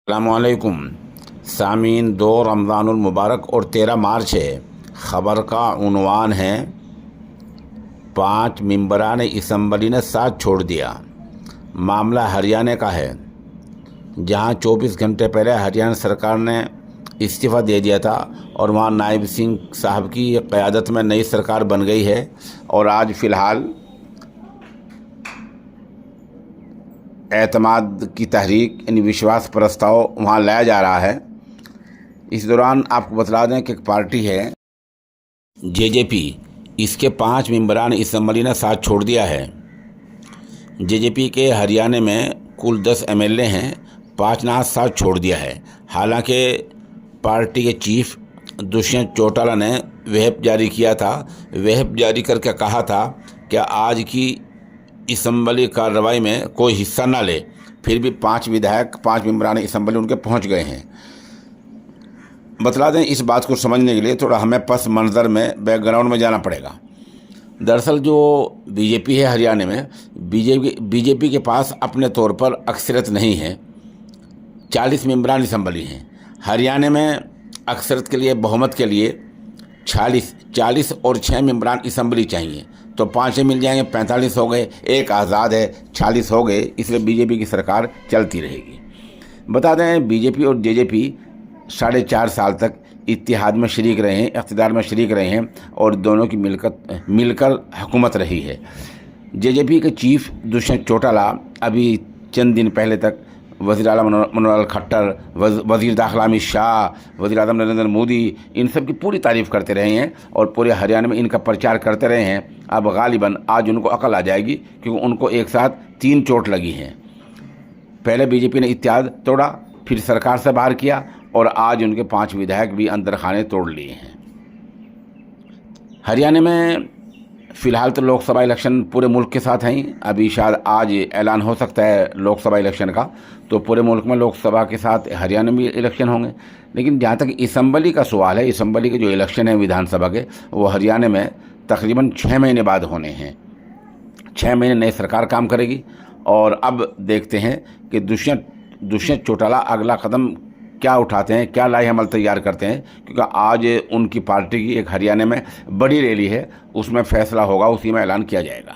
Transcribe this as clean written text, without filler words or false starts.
अस्सलामुअलैकुम सामीन। 2 रमज़ानुल मुबारक और 13 मार्च है। ख़बर का उन्वान है 5 मेंबरान असम्बली ने साथ छोड़ दिया। मामला हरियाणा का है, जहां 24 घंटे पहले हरियाणा सरकार ने इस्तीफ़ा दे दिया था और वहां नायब सिंह साहब की क़यादत में नई सरकार बन गई है। और आज फ़िलहाल एतमाद की तहरीक यानी विश्वास प्रस्ताव वहाँ लाया जा रहा है। इस दौरान आपको बतला दें कि एक पार्टी है जेजेपी, इसके 5 मेंबरान असम्बली ने साथ छोड़ दिया है। जेजेपी के हरियाणा में कुल 10 एमएलए हैं, 5 ने साथ छोड़ दिया है। हालांकि पार्टी के चीफ दुष्यंत चौटाला ने व्हिप जारी किया था। व्हिप जारी करके कहा था कि आज की असम्बली कार्रवाई में कोई हिस्सा ना ले। फिर भी 5 विधायक, 5 मेंबरान असम्बली उनके पहुंच गए हैं। बतला दें, इस बात को समझने के लिए थोड़ा हमें पस मंज़र में, बैकग्राउंड में जाना पड़ेगा। दरअसल जो बीजेपी है हरियाणा में, बीजेपी के पास अपने तौर पर अक्सरियत नहीं है। 40 मेंबरान असम्बली हैं। हरियाणा में अक्सरियत के लिए, बहुमत के लिए 40 और 6 मेंबरान असम्बली चाहिए, तो 5 मिल जाएंगे, 45 हो गए। एक आज़ाद है, 40 हो गए। इसलिए बीजेपी की सरकार चलती रहेगी। बता दें, बीजेपी और जेजेपी 4.5 साल तक इत्तेहाद में शरीक रहे हैं, इक़्तिदार में शरीक रहे हैं और दोनों की मिलकर हुकूमत रही है। जेजेपी के चीफ दुष्यंत चौटाला अभी चंद दिन पहले तक वज़ीर आला मनोहर लाल खट्टर, वज़ीर दाखिला अमित शाह, वज़ीर आज़म नरेंद्र मोदी, इन सब की पूरी तारीफ़ करते रहे हैं और पूरे हरियाणा में इनका प्रचार करते रहे हैं। अब गालिबन आज उनको अकल आ जाएगी, क्योंकि उनको एक साथ 3 चोट लगी हैं। पहले बीजेपी ने इत्तेहाद तोड़ा, फिर सरकार से बाहर किया और आज उनके 5 विधायक भी अंदर खाने तोड़ लिए हैं। हरियाणा में फ़िलहाल तो लोकसभा इलेक्शन पूरे मुल्क के साथ हैं। अभी शायद आज ऐलान हो सकता है लोकसभा इलेक्शन का, तो पूरे मुल्क में लोकसभा के साथ हरियाणा में इलेक्शन होंगे। लेकिन जहाँ तक असम्बली का सवाल है, असम्बली के जो इलेक्शन है विधानसभा के, वो हरियाणा में तकरीबन 6 महीने बाद होने हैं। 6 महीने नई सरकार काम करेगी और अब देखते हैं कि दुष्यंत चौटाला अगला कदम क्या उठाते हैं, क्या लाए अमल तैयार करते हैं। क्योंकि आज उनकी पार्टी की एक हरियाणा में बड़ी रैली है, उसमें फैसला होगा, उसी में ऐलान किया जाएगा।